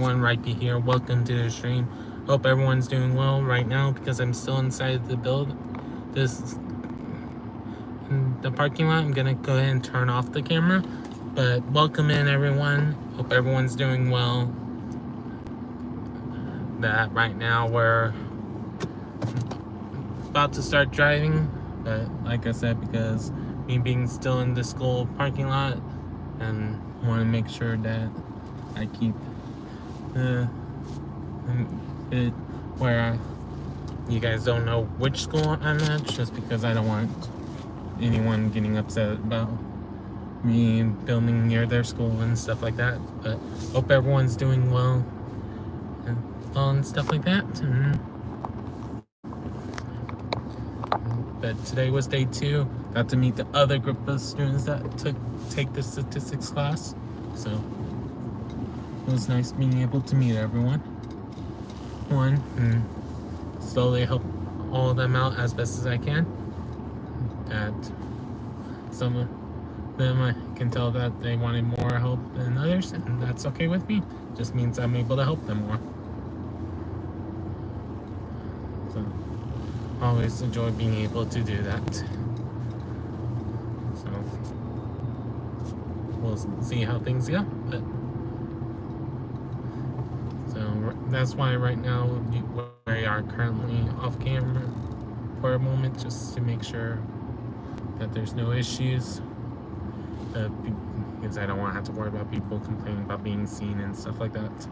everyone, Rhypi here. Welcome to the stream. Hope everyone's doing well right now because I'm still inside the the parking lot. I'm gonna go ahead and turn off the camera. But welcome in everyone. Hope everyone's doing well. That right now we're about to start driving, but like I said, because me being still in the school parking lot and want to make sure that I keep it where you guys don't know which school I'm at, just because I don't want anyone getting upset about me filming near their school and stuff like that. But hope everyone's doing well and stuff like that. But today was day 2. Got to meet the other group of students that take the statistics class. So it was nice being able to meet everyone. And slowly help all of them out as best as I can. That some of them I can tell that they wanted more help than others, and that's okay with me. Just means I'm able to help them more. So always enjoy being able to do that. So we'll see how things go. But so that's why right now we are currently off camera for a moment, just to make sure that there's no issues. Because I don't want to have to worry about people complaining about being seen and stuff like that.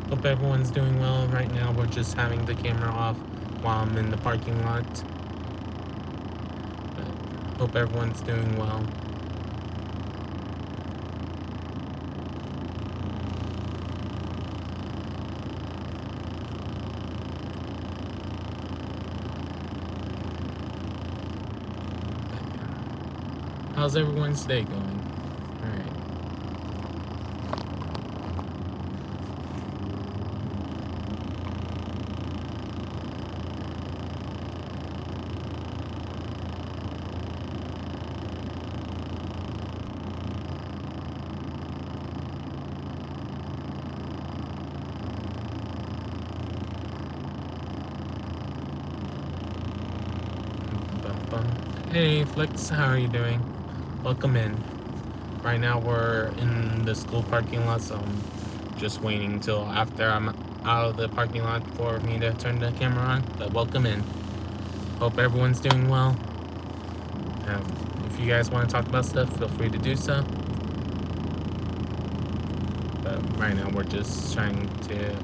Hope everyone's doing well. Right now we're just having the camera off while I'm in the parking lot. But hope everyone's doing well. How's everyone's day going? Alright. Hey Flex, how are you doing? Welcome in. Right now we're in the school parking lot, so I'm just waiting until after I'm out of the parking lot for me to turn the camera on. But welcome in. Hope everyone's doing well. If you guys want to talk about stuff, feel free to do so. But right now we're just trying to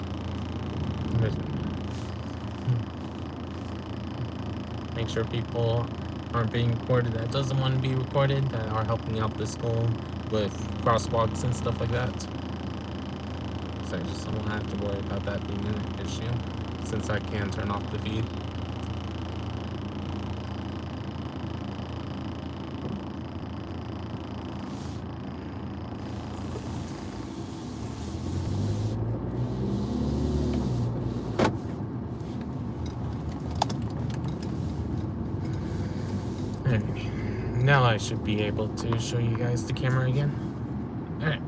make sure people aren't being recorded that doesn't want to be recorded, that are helping out the school with crosswalks and stuff like that. So I just don't have to worry about that being an issue, since I can turn off the feed. Now I should be able to show you guys the camera again. Alright.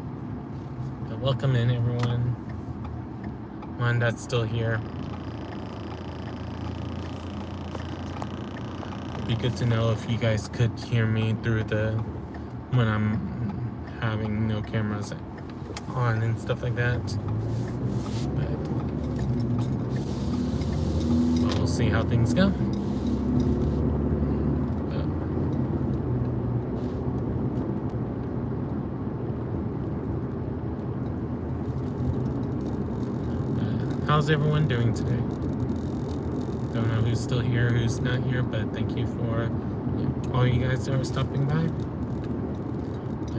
So welcome in everyone. One that's still here. It'd be good to know if you guys could hear me through when I'm having no cameras on and stuff like that. But we'll see how things go. How's everyone doing today? Don't know who's still here, who's not here, but thank you for all you guys that are stopping by.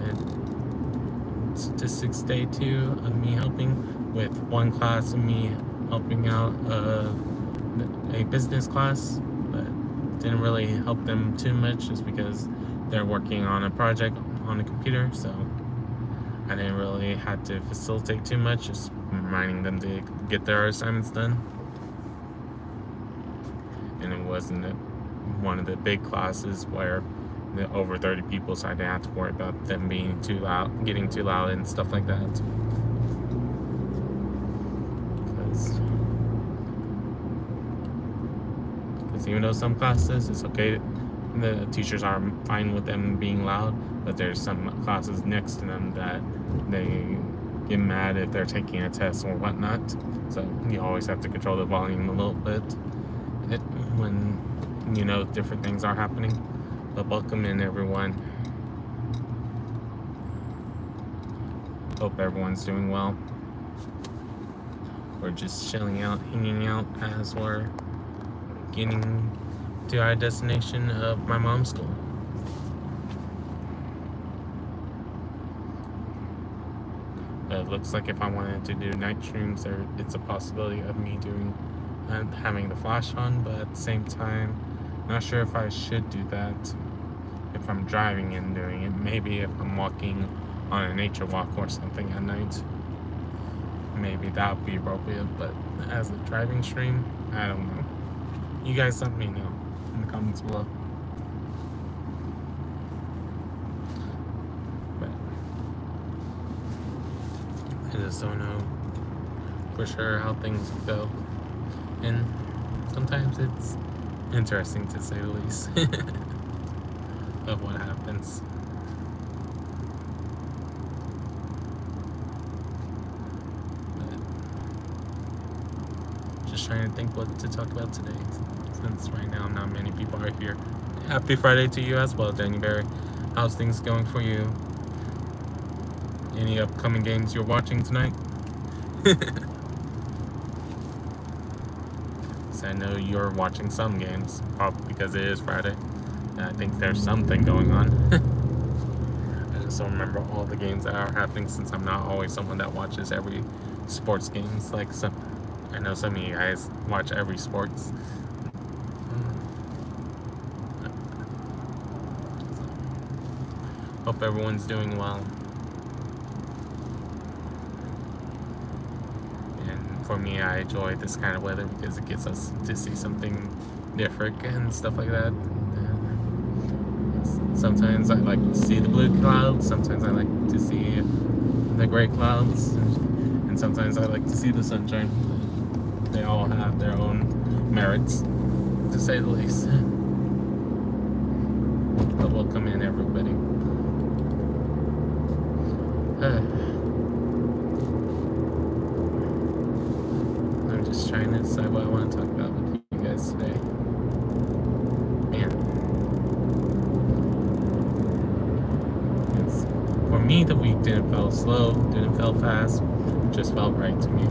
And statistics day 2 of me helping with one class of me helping out a business class, but didn't really help them too much just because they're working on a project on a computer, so I didn't really have to facilitate too much, just reminding them to get their assignments done. And it wasn't one of the big classes where over 30 people, so I didn't have to worry about them being too loud, getting too loud and stuff like that. Because even though some classes it's okay, the teachers are fine with them being loud, but there's some classes next to them that they get mad if they're taking a test or whatnot. So you always have to control the volume a little bit when you know different things are happening. But welcome in, everyone. Hope everyone's doing well. We're just chilling out, hanging out as we're getting to our destination of my mom's school. It looks like if I wanted to do night streams, it's a possibility of me doing having the flash on, but at the same time, not sure if I should do that if I'm driving and doing it. Maybe if I'm walking on a nature walk or something at night, maybe that would be appropriate, but as a driving stream, I don't know. You guys let me know in the comments below. But I just don't know for sure how things go. And sometimes it's interesting, to say the least, of what happens. But just trying to think what to talk about today, since right now not many people are here. Happy Friday to you as well, January. How's things going for you? Any upcoming games you're watching tonight? I know you're watching some games, probably because it is Friday. I think there's something going on. I just don't remember all the games that are happening, since I'm not always someone that watches every sports games. Like I know some of you guys watch every sports. Hope everyone's doing well. For me, I enjoy this kind of weather because it gets us to see something different and stuff like that. Sometimes I like to see the blue clouds, sometimes I like to see the gray clouds, and sometimes I like to see the sunshine. They all have their own merits, to say the least. But welcome in, everybody. Just trying to decide what I want to talk about with you guys today. Man. For me, the week didn't feel slow, didn't feel fast, just felt right to me.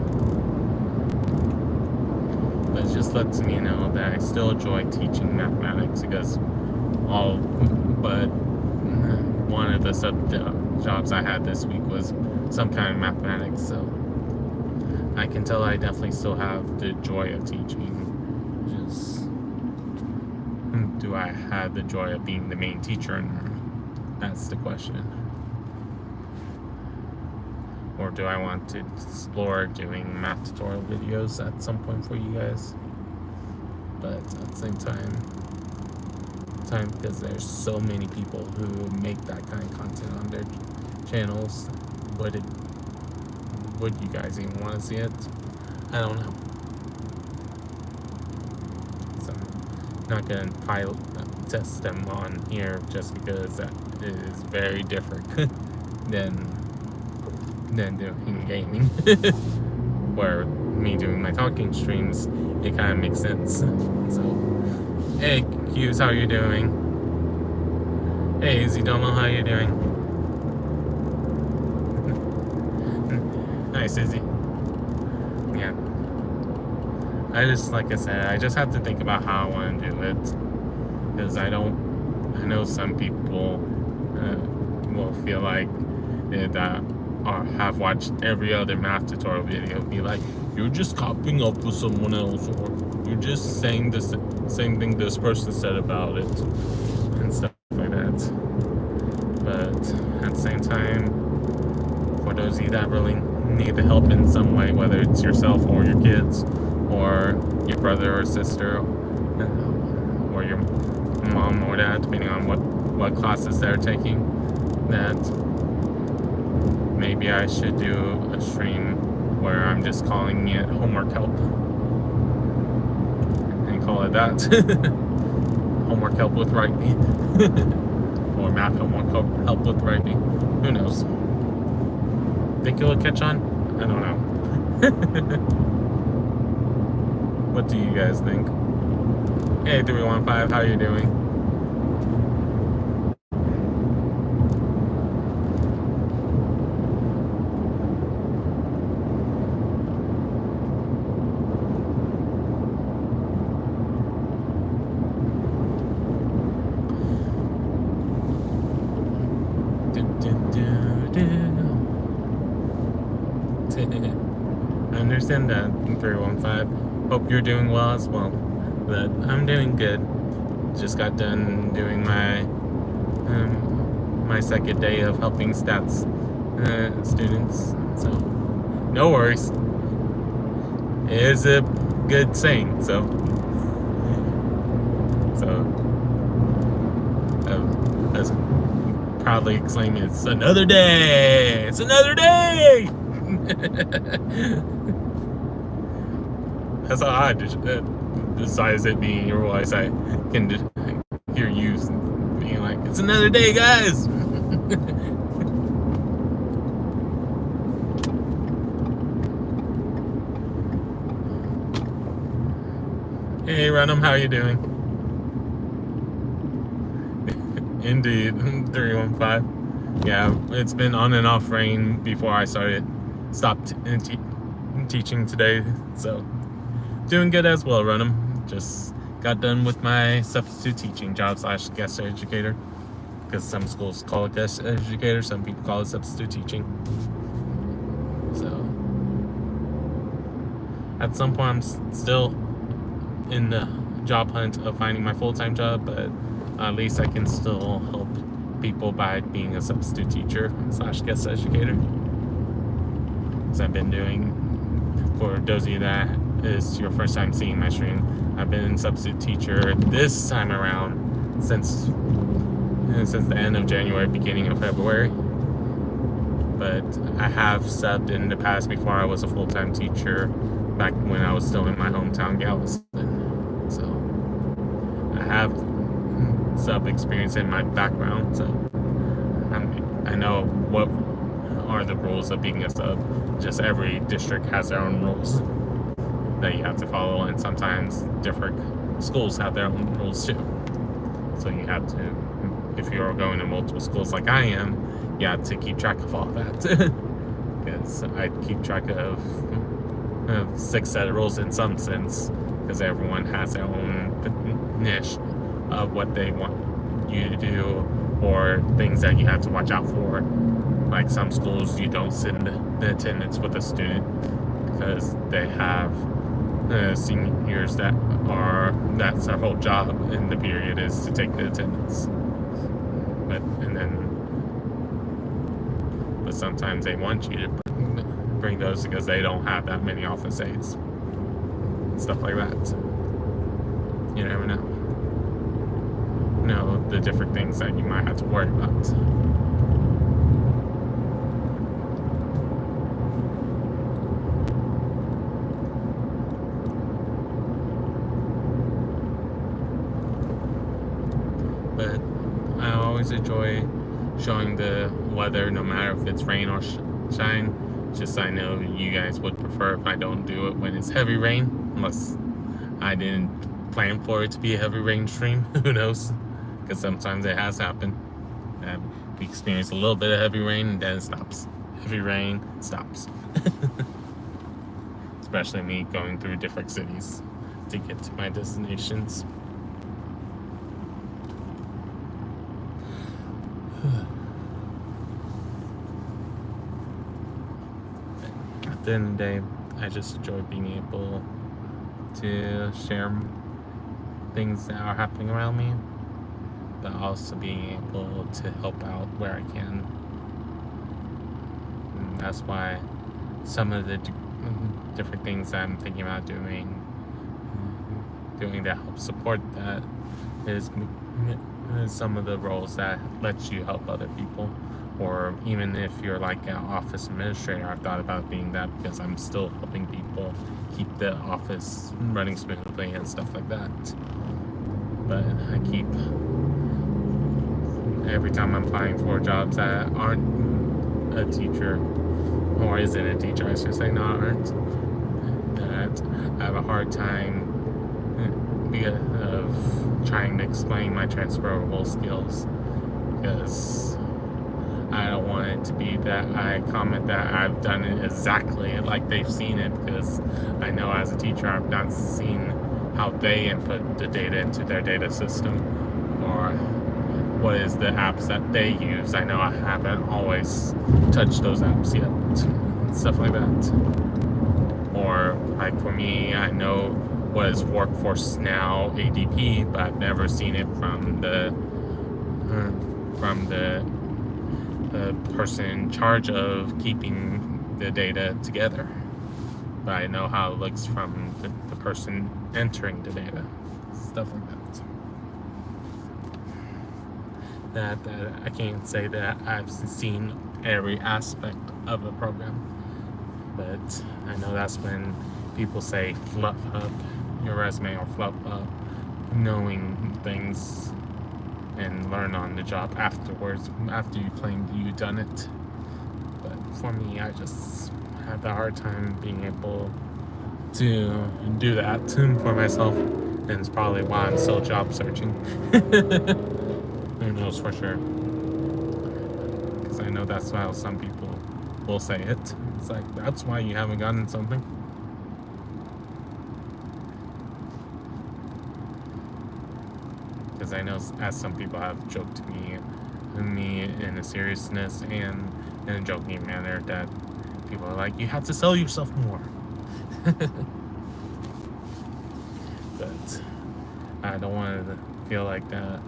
But it just lets me know that I still enjoy teaching mathematics, because all but one of the sub jobs I had this week was some kind of mathematics, so I can tell I definitely still have the joy of teaching. Just, do I have the joy of being the main teacher in there? That's the question. Or do I want to explore doing math tutorial videos at some point for you guys? But at the same time, because there's so many people who make that kind of content on their channels, would you guys even want to see it? I don't know. So I'm not going to test them on here, just because that is very different than doing gaming. Where me doing my talking streams, it kind of makes sense. So, hey Q's, how you doing? Hey Izzy Domo, how you doing? Nice, Izzy. Yeah. I just, like I said, I just have to think about how I want to do it. Because I know some people will feel like that or have watched every other math tutorial video be like, you're just copying up with someone else, or you're just saying the same thing this person said about it, and stuff like that. But at the same time, for those of you that really need the help in some way, whether it's yourself or your kids, or your brother or sister, or your mom or dad, depending on what classes they're taking, that maybe I should do a stream where I'm just calling it homework help and call it that. Homework help with Rhypi. Or math homework help with Rhypi. Who knows? Think it'll catch on? I don't know. What do you guys think? Hey 315, how you doing? I understand that, 315. Hope you're doing well as well. But I'm doing good. Just got done doing my my second day of helping stats students. So no worries. It is a good saying. So as proudly exclaiming, it's another day. It's another day. That's how I besides it being your voice, I can hear you being like, it's another day, guys. Hey Renham, how you doing? Indeed, 315. Yeah, it's been on and off rain before I stopped teaching today, so doing good as well, Renham. Just got done with my substitute teaching job / guest educator, because some schools call it guest educator, some people call it substitute teaching. So at some point I'm still in the job hunt of finding my full-time job, but at least I can still help people by being a substitute teacher / guest educator. Because I've been doing, for those of you that is your first time seeing my stream, I've been substitute teacher this time around since the end of January, beginning of February. But I have subbed in the past before I was a full-time teacher, back when I was still in my hometown, Galveston. So I have sub experience in my background, so I know what are the rules of being a sub. Just every district has their own rules that you have to follow, and sometimes different schools have their own rules too. So you have to, if you're going to multiple schools like I am, you have to keep track of all that. Because I keep track of 6 set of rules in some sense, because everyone has their own niche of what they want you to do, or things that you have to watch out for. Like some schools, you don't send the attendance with a student because they have seniors that's their whole job in the period is to take the attendance. But sometimes they want you to bring those because they don't have that many office aides, stuff like that. You never know. The different things that you might have to worry about. But I always enjoy showing the weather, no matter if it's rain or shine. Just I know you guys would prefer if I don't do it when it's heavy rain, unless I didn't plan for it to be a heavy rain stream. Who knows? Because sometimes it has happened. We experience a little bit of heavy rain and then it stops. Heavy rain stops. Especially me going through different cities to get to my destinations. the end of the day, I just enjoy being able to share things that are happening around me, but also being able to help out where I can. And that's why some of the different things that I'm thinking about doing to help support that is some of the roles that let you help other people. Or even if you're like an office administrator, I've thought about being that because I'm still helping people keep the office running smoothly and stuff like that. But I keep, every time I'm applying for jobs that aren't a teacher, or isn't a teacher, I should say, not aren't, that I have a hard time of trying to explain my transferable skills, because I don't want it to be that I comment that I've done it exactly like they've seen it, because I know as a teacher I've not seen how they input the data into their data system, or what is the apps that they use. I know I haven't always touched those apps yet, stuff like that. Or like for me, I know what is Workforce Now ADP, but I've never seen it from the person in charge of keeping the data together. But I know how it looks from the person entering the data, stuff like that. That I can't say that I've seen every aspect of a program, but I know that's when people say fluff up your resume or fluff up knowing things and learn on the job afterwards, after you claim you've done it. But for me, I just have a hard time being able to do that for myself, and it's probably why I'm still job searching. Who knows for sure? Because I know that's how some people will say it. It's like, that's why you haven't gotten something. Because I know, as some people have joked to me in a seriousness and in a joking manner, that people are like, you have to sell yourself more. But I don't want to feel like that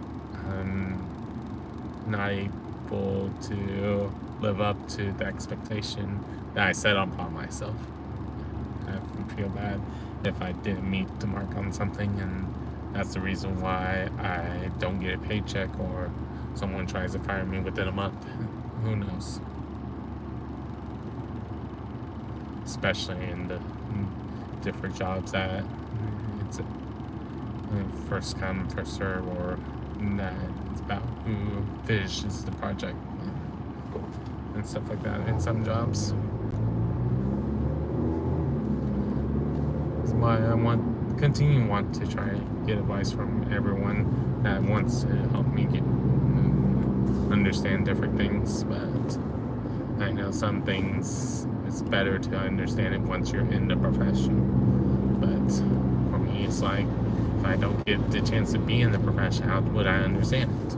I'm not able to live up to the expectation that I set upon myself. I feel bad if I didn't meet the mark on something, and that's the reason why I don't get a paycheck, or someone tries to fire me within a month. Who knows? Especially in the different jobs that it's first come, first serve, or that it's about who finishes the project and stuff like that in some jobs. That's why I want to try to get advice from everyone that wants to help me understand different things. But I know some things it's better to understand it once you're in the profession. But for me, it's like, if I don't get the chance to be in the profession, how would I understand it?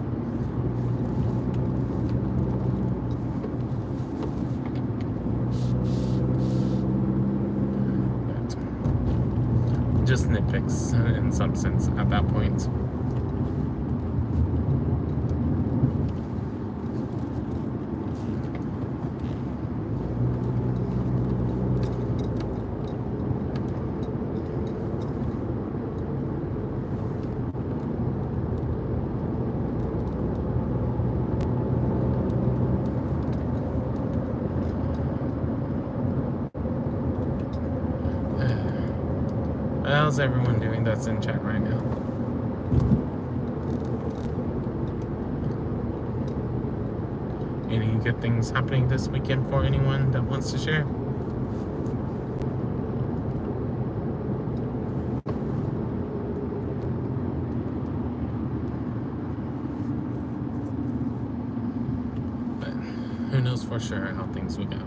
But just nitpicks in some sense at that point. How's everyone doing that's in chat right now? Any good things happening this weekend for anyone that wants to share? But who knows for sure how things will go.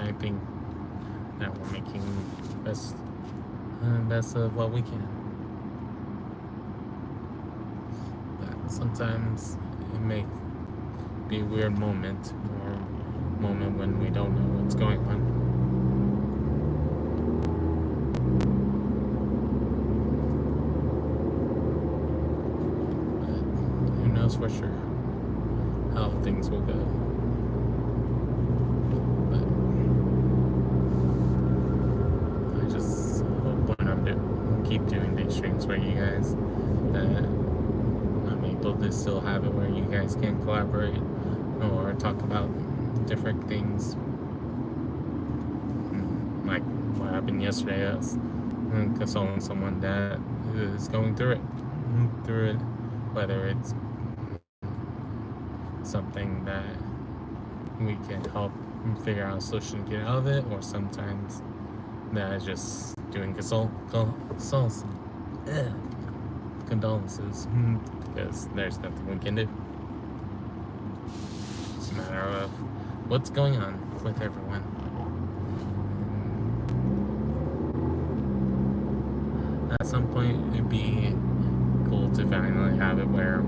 I think that we're making best of what we can. But sometimes it may be a weird moment, or moment when we don't know what's going on. But who knows for sure how things will go. But I just hope when keep doing these streams for you guys that I'm able to still have it where you guys can collaborate or talk about different things. Like what happened yesterday, I was consoling someone that is going through it, whether it's something that we can help figure out a solution to get out of it, or sometimes that is just doing condolences, because there's nothing we can do. It's a matter of what's going on with everyone. At some point, it'd be cool to finally have it where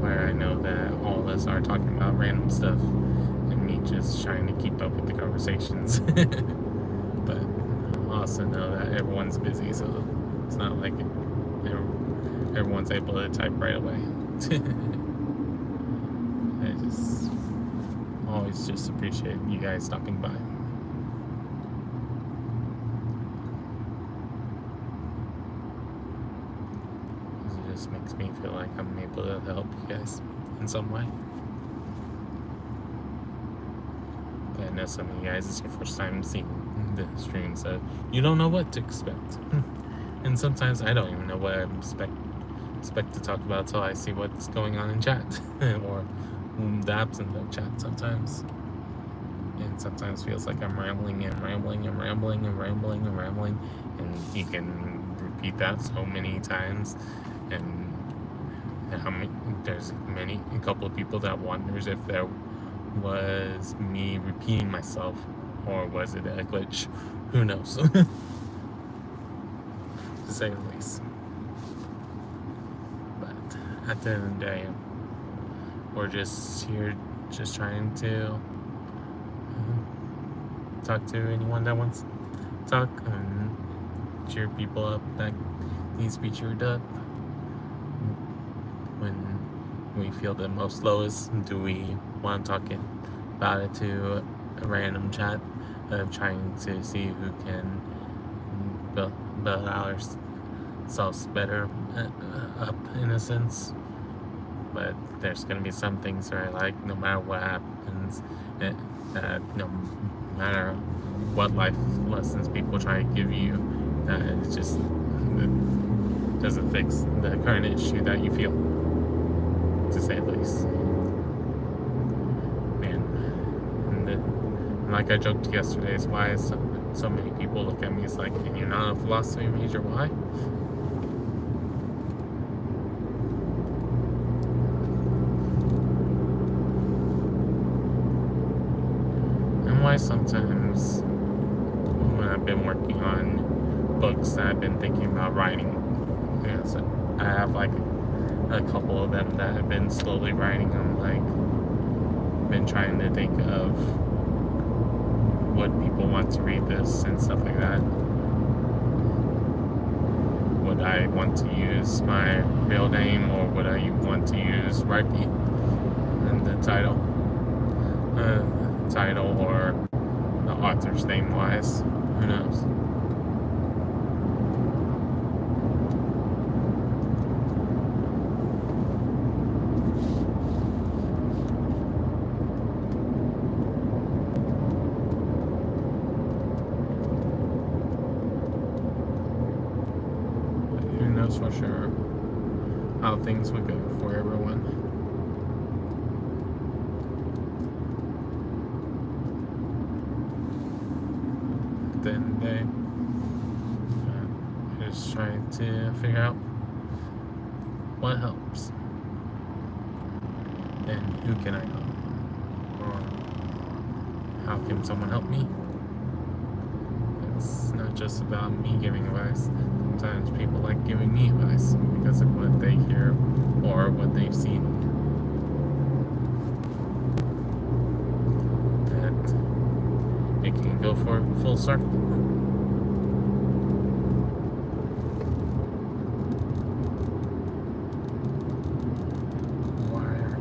I know that all of us are talking about random stuff and me just trying to keep up with the conversations. But I also know that everyone's busy, so it's not like everyone's able to type right away. I just always just appreciate you guys stopping by. It just makes me feel like I'm able to help you guys in some way. But I know some of you guys, it's your first time seeing the stream, so you don't know what to expect. And sometimes I don't even know what I expect to talk about until I see what's going on in chat or the absence of chat sometimes. And sometimes feels like I'm rambling and rambling and rambling and rambling and rambling, and you can repeat that so many times. And there's a couple of people that wonders if there was me repeating myself, or was it a glitch? Who knows? To say the least. But at the end of the day, we're just here, just trying to talk to anyone that wants to talk and cheer people up that needs to be cheered up. When we feel the most lowest, do we want to talk about it to a random chat of trying to see who can build ourselves better up in a sense? But there's going to be some things that I like, no matter what happens, no matter what life lessons people try to give you, that it just doesn't fix the current issue that you feel, to say the least. Man, and like I joked yesterday, is why so many people look at me as like, and you're not a philosophy major, why? And why sometimes when I've been working on books that I've been thinking about writing, so I have like a couple of them that I've been slowly writing. I'm like, been trying to think of what people want to read this and stuff like that. Would I want to use my real name, or would I want to use Rhypi in the title? Or the author's name wise, who knows? For sure how things would go for everyone. At the end of the day, just trying to figure out what helps and who can I help, or how can someone help me. it's not just about me giving advice. Sometimes people like giving me advice because of what they hear or what they've seen. That it can go for full circle. Why are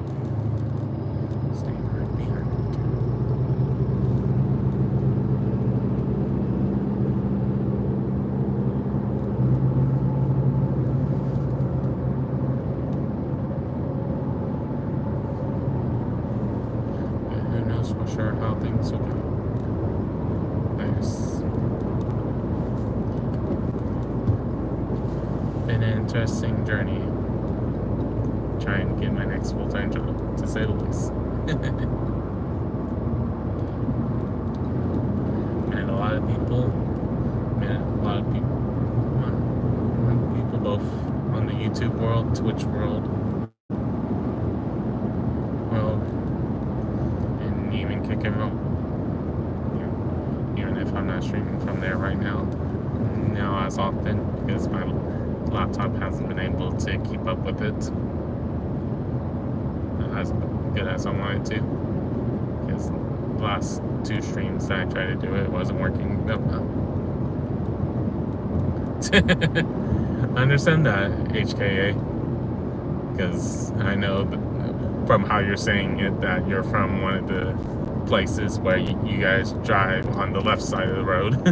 you staying right behind me? Who knows for sure how things will go. There's been an interesting journey trying to get my next full-time job, to say the least. And a lot of people both on the YouTube world, Twitch world, and even Kick and Roll. Even if I'm not streaming from there right now as often, because my laptop hasn't been able to keep up with it as good as I wanted to. Because the last 2 streams that I tried to do, it wasn't working that well. I understand that, HKA, because I know from how you're saying it that you're from one of the places where you guys drive on the left side of the road.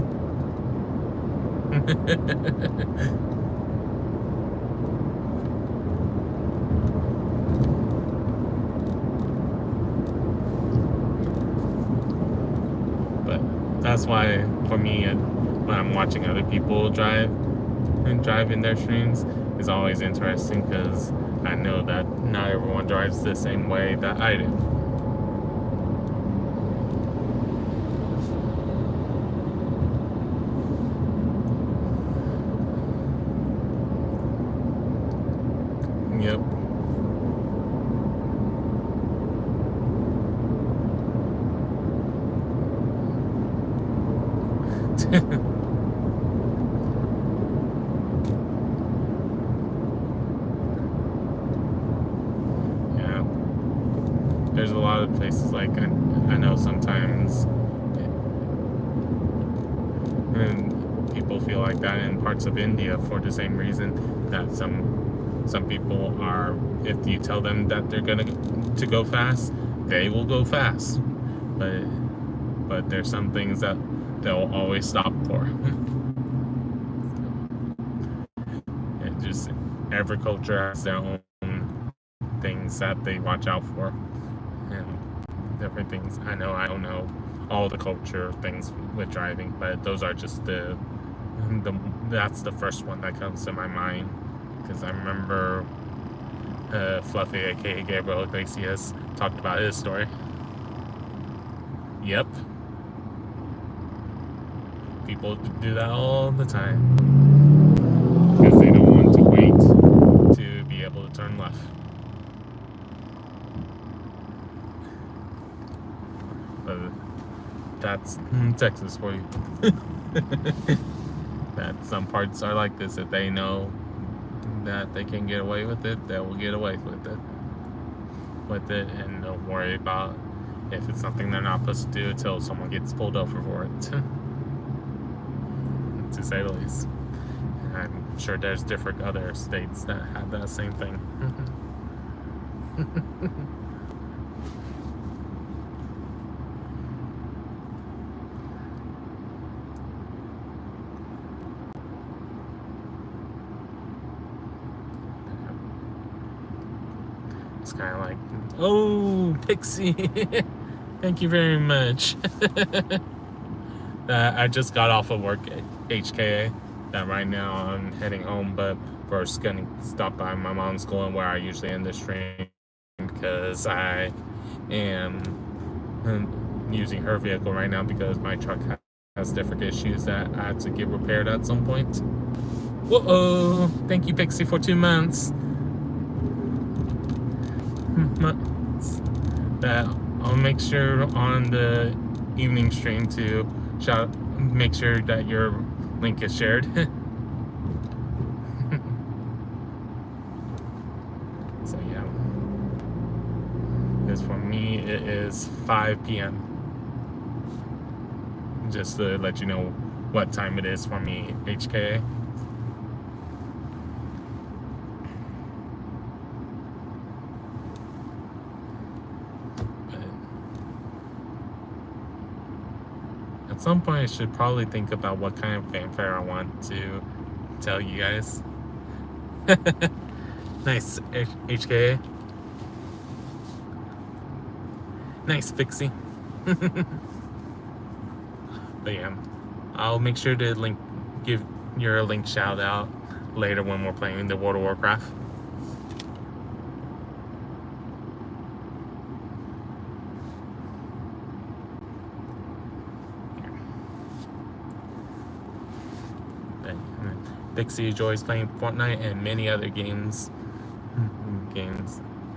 But that's why, for me, when I'm watching other people drive in their streams, is always interesting, because I know that not everyone drives the same way that I do. Yep. Yeah. There's a lot of places like I know sometimes, and people feel like that in parts of India for the same reason that some people are, if you tell them that they're gonna to go fast, they will go fast. But there's some things that they'll always stop for. It just, every culture has their own things that they watch out for, and different things. I don't know all the culture things with driving, but those are just that's the first one that comes to my mind, because I remember Fluffy, aka Gabriel Iglesias, talked about his story. Yep. People do that all the time because they don't want to wait to be able to turn left. But that's Texas for you. That some parts are like this. If they know that they can get away with it, they will get away with it, and don't worry about if it's something they're not supposed to do until someone gets pulled over for it. To say the least. I'm sure there's different other states that have that same thing. It's kind of like, oh, Pixie, thank you very much. I just got off of work at HKA. That right now I'm heading home, but first gonna stop by my mom's school, where I usually end the stream, because I am using her vehicle right now because my truck has different issues that I have to get repaired at some point. Whoa! Thank you, Pixie, for 2 months. That I'll make sure on the evening stream to make sure that your link is shared. So yeah, because for me it is 5 p.m. Just to let you know what time it is for me, HKA. At some point, I should probably think about what kind of fanfare I want to tell you guys. Nice, HKA. Nice, Pixie. But yeah, I'll make sure to give your link shout out later when we're playing the World of Warcraft. Pixie enjoys playing Fortnite and many other games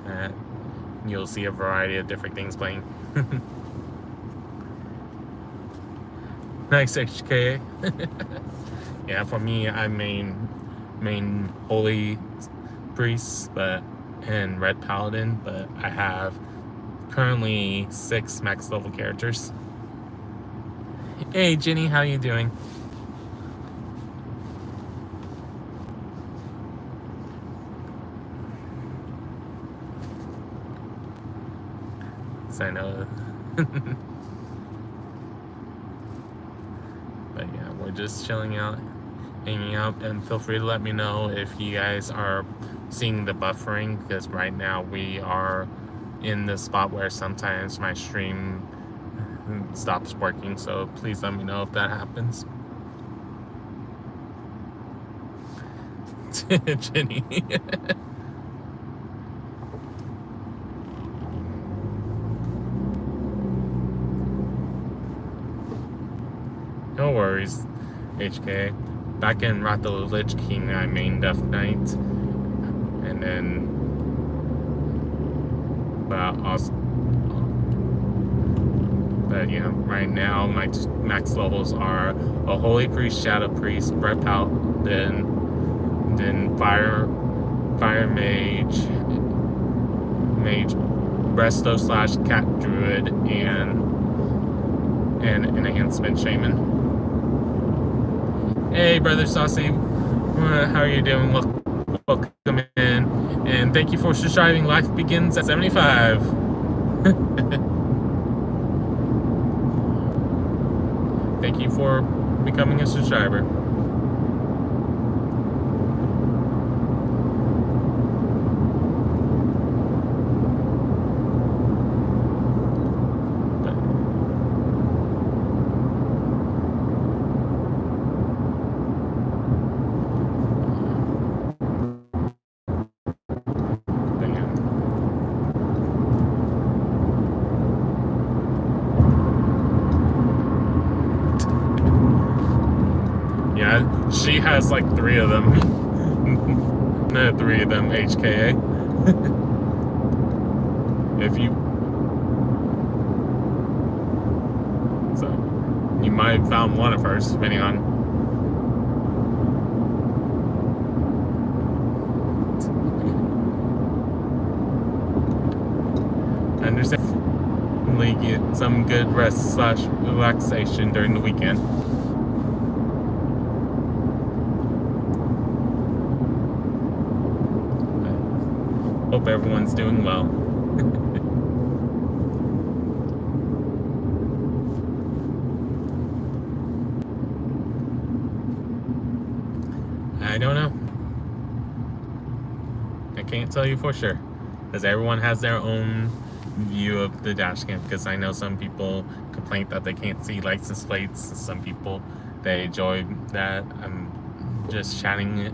that you'll see a variety of different things playing. Nice, HK. Yeah, for me, I main Holy Priest, and Red Paladin, but I have currently 6 max level characters. Hey, Jenny, how you doing? I know. But yeah, we're just chilling out, hanging out, and feel free to let me know if you guys are seeing the buffering, because right now we are in the spot where sometimes my stream stops working, so please let me know if that happens. Jenny. No worries, HK. Back in Wrath of the Lich King, I main Death Knight, and then, but yeah, right now my max levels are a Holy Priest, Shadow Priest, Red Paladin, then Fire Mage, Resto / Cat Druid, and an Enhancement Shaman. Hey, Brother Saucy, how are you doing? Welcome in, and thank you for subscribing. Life begins at 75. Thank you for becoming a subscriber. She has like 3 of them. No, 3 of them, HKA. If you... So, you might have found one of hers, depending on... I understand. Get some good rest / relaxation during the weekend. Hope everyone's doing well. I don't know. I can't tell you for sure, because everyone has their own view of the dash cam, because I know some people complain that they can't see license plates. Some people, they enjoy that I'm just chatting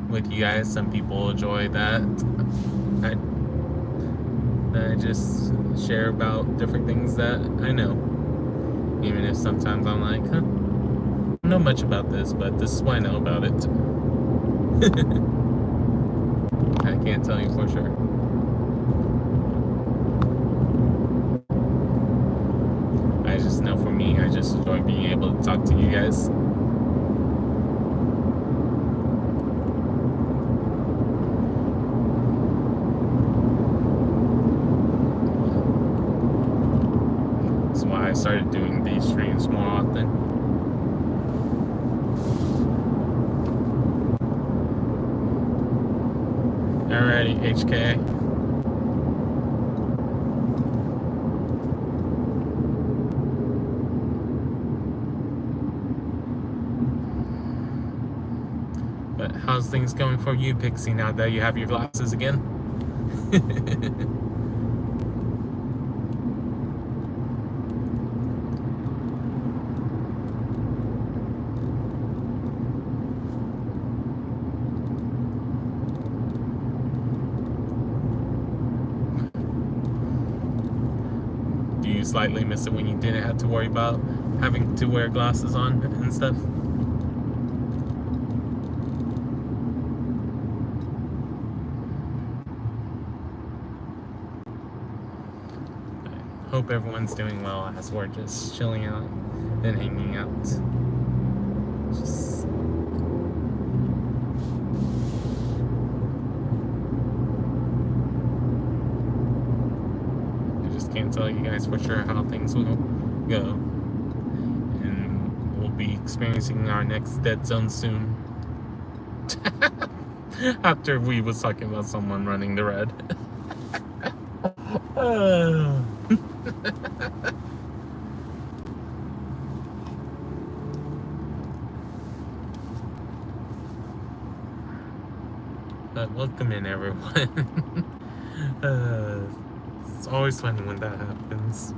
with you guys. Some people enjoy that I just share about different things that I know, even if sometimes I'm like, I don't know much about this, but this is what I know about it. I can't tell you for sure. I just know for me, I just just enjoy being able to talk to you guys. That's why I started doing these streams more often. Alrighty, HK. But how's things going for you, Pixie, now that you have your glasses again? Do you slightly miss it when you didn't have to worry about having to wear glasses on and stuff? Hope everyone's doing well as we're just chilling out and hanging out. I just can't tell you guys for sure how things will go. And we'll be experiencing our next dead zone soon. After we was talking about someone running the red. But welcome in, everyone. It's always funny when that happens.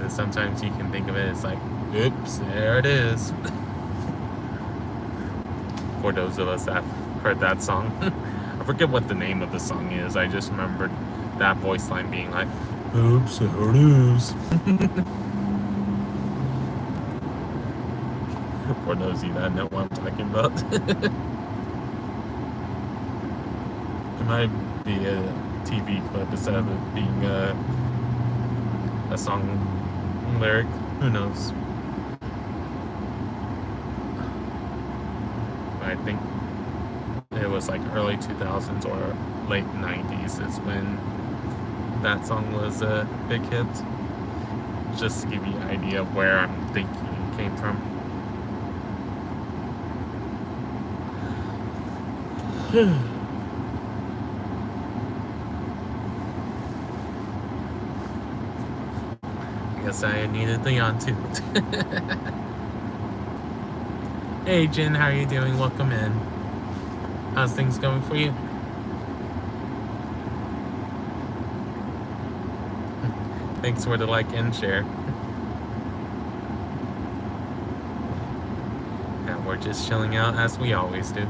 And sometimes you can think of it as like, oops, there it is. For those of us that have heard that song. I forget what the name of the song is. I just remembered that voice line being like, oops, there it is. For those of you that know what I'm talking about. It might be a TV clip instead of it being a song lyric. Who knows? I think it was like early 2000s or late 90s is when that song was a big hit. Just to give you an idea of where I'm thinking it came from. I guess I needed the yawn too. Hey Jen, how are you doing? Welcome in. How's things going for you? Thanks for the like and share. And we're just chilling out as we always do.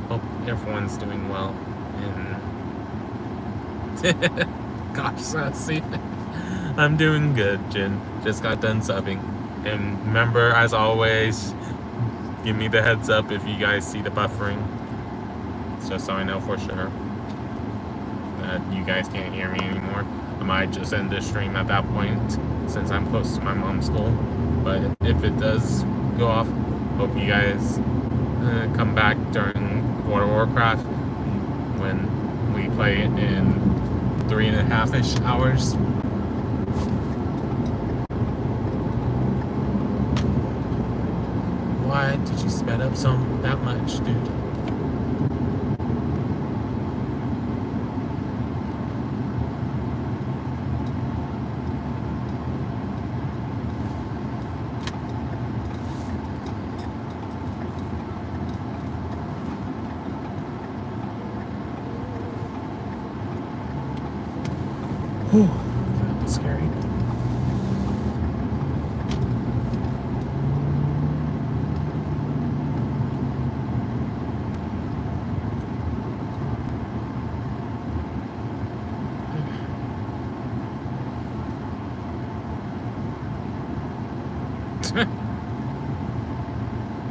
Hope everyone's doing well. And gosh, see, I'm doing good, Jen. Just got done subbing. And remember, as always, give me the heads up if you guys see the buffering. Just so I know for sure that you guys can't hear me anymore. I might just end this stream at that point since I'm close to my mom's school. But if it does go off, hope you guys come back during World of Warcraft when we play it in 3.5-ish hours. Why did you sped up that much, dude? Whew, that was scary.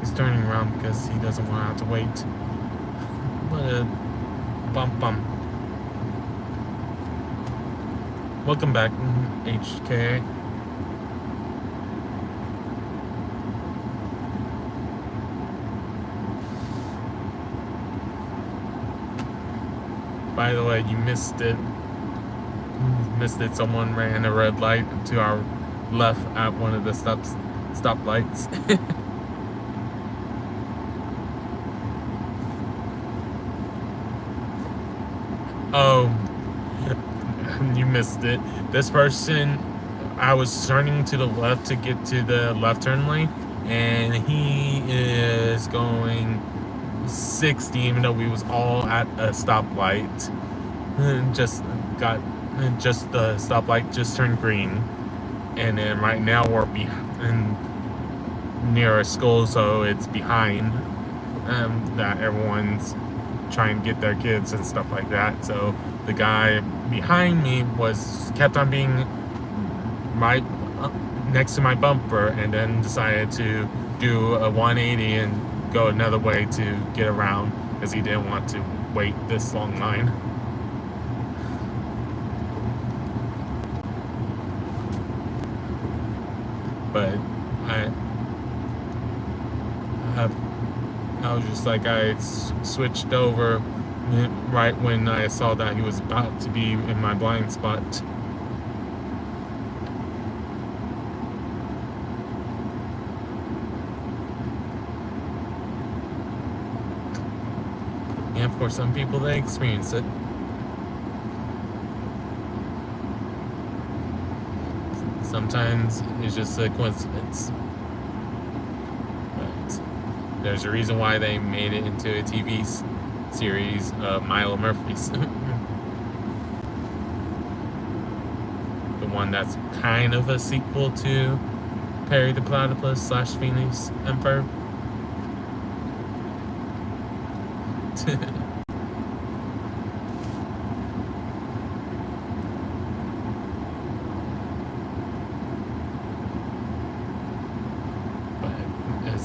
He's turning around because he doesn't want to have to wait. What a bump. Welcome back, HK. By the way, you missed it. Someone ran a red light to our left at one of the stoplights. Oh, you missed it. This person, I was turning to the left to get to the left turn lane, and he is going 60, even though we was all at a stoplight. Just the stoplight just turned green, and then right now we're near a school, so it's behind that everyone's trying to get their kids and stuff like that. So the guy behind me kept on being right next to my bumper, and then decided to do a 180 and go another way to get around because he didn't want to wait this long line. But I was just like, I switched over right when I saw that he was about to be in my blind spot. And for some people, they experience it. Sometimes it's just a coincidence. But there's a reason why they made it into a TV series, Milo Murphy's. The one that's kind of a sequel to Perry the Platypus / Phoenix Emperor.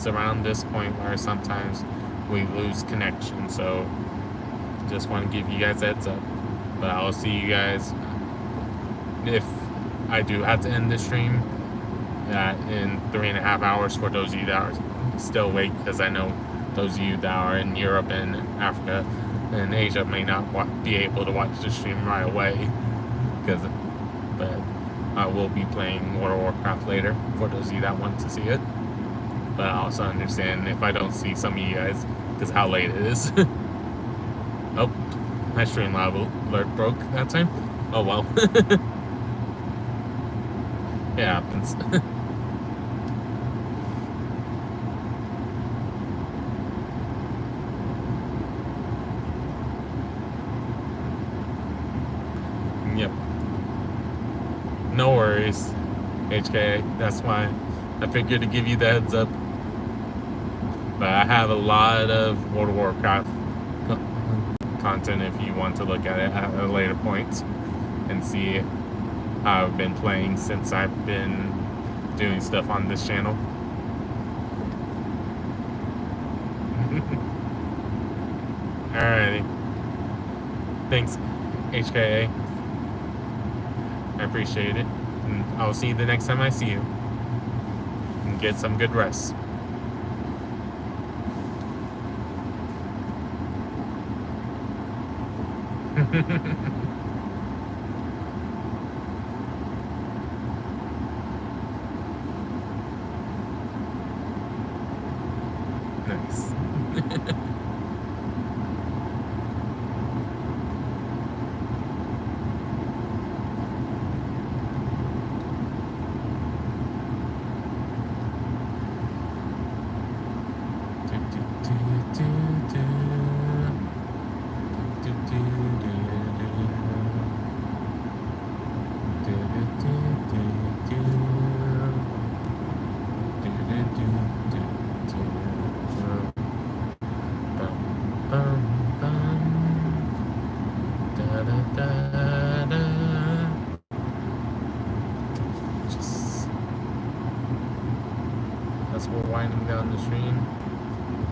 Around this point where sometimes we lose connection, so just want to give you guys a heads up. But I'll see you guys if I do have to end the stream in 3.5 hours for those of you that are still awake, because I know those of you that are in Europe and Africa and Asia may not be able to watch the stream right away, but I will be playing World of Warcraft later for those of you that want to see it. But I also understand if I don't see some of you guys, because how late it is. Oh, my Streamlab alert broke that time. Oh well. It happens. Yep. No worries, HK. That's why I figured to give you the heads up. But I have a lot of World of Warcraft content if you want to look at it at a later point and see how I've been playing since I've been doing stuff on this channel. Alrighty. Thanks, HKA. I appreciate it. And I'll see you the next time I see you. And get some good rest. Nice. As we're winding down the stream.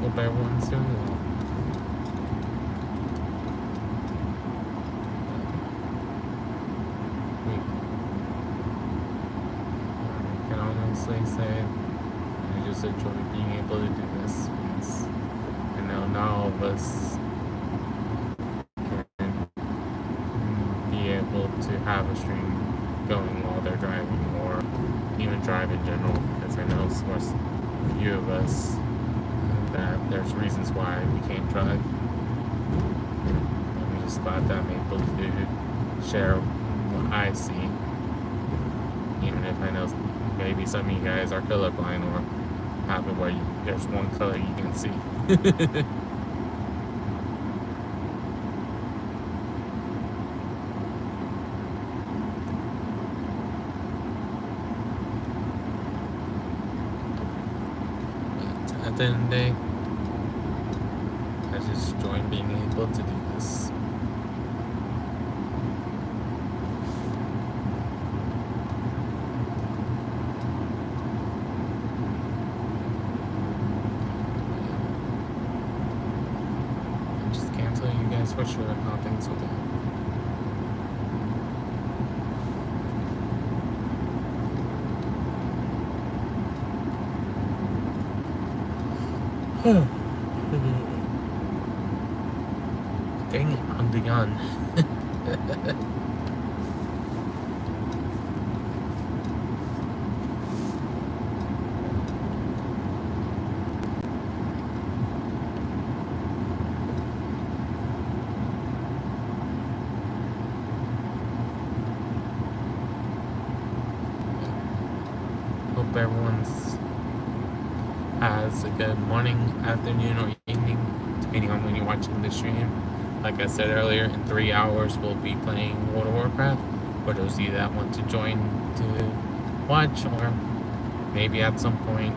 Hope everyone's doing well. I can honestly say I just enjoy being able to do this because I know not all of us can be able to have a stream going while they're driving or even drive in general, because I know of course a few of us that there's reasons why we can't drive. I'm just glad that I'm able to share what I see, even if I know maybe some of you guys are colorblind or have it where there's one color you can see. At the end of the day, I just enjoy being able to do this. I just can't tell you guys for sure how things will go. Dang it, I'm done. Hope everyone's has a good morning, afternoon, or evening, depending on when you're watching the stream. Like I said earlier, in 3 hours we'll be playing World of Warcraft. For those of you that want to join to watch, or maybe at some point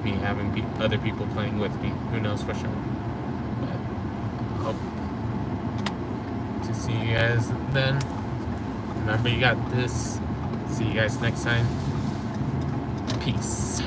me having other people playing with me. Who knows for sure. But hope to see you guys then. Remember, you got this. See you guys next time. Peace.